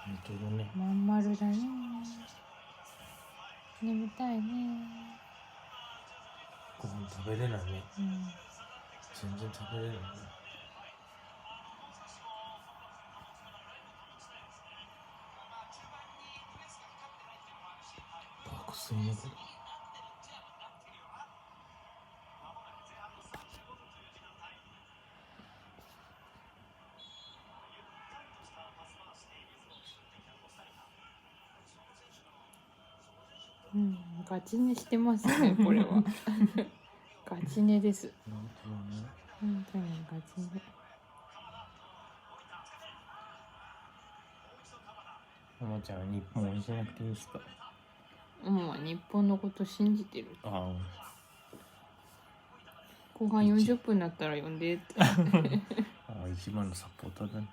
本当だね。まん丸だね。眠たいね。ご飯食べれないね。うん。全然食べれないね。爆睡ねこれ。うん、ガチ寝してますね、これは。ガチ寝です。本当だね。本当にガチ寝。ママちゃんは日本応援しなくていいですか？もう日本のこと信じてる。あ後半40分になったら呼んでって。あ、一番のサポーターだね。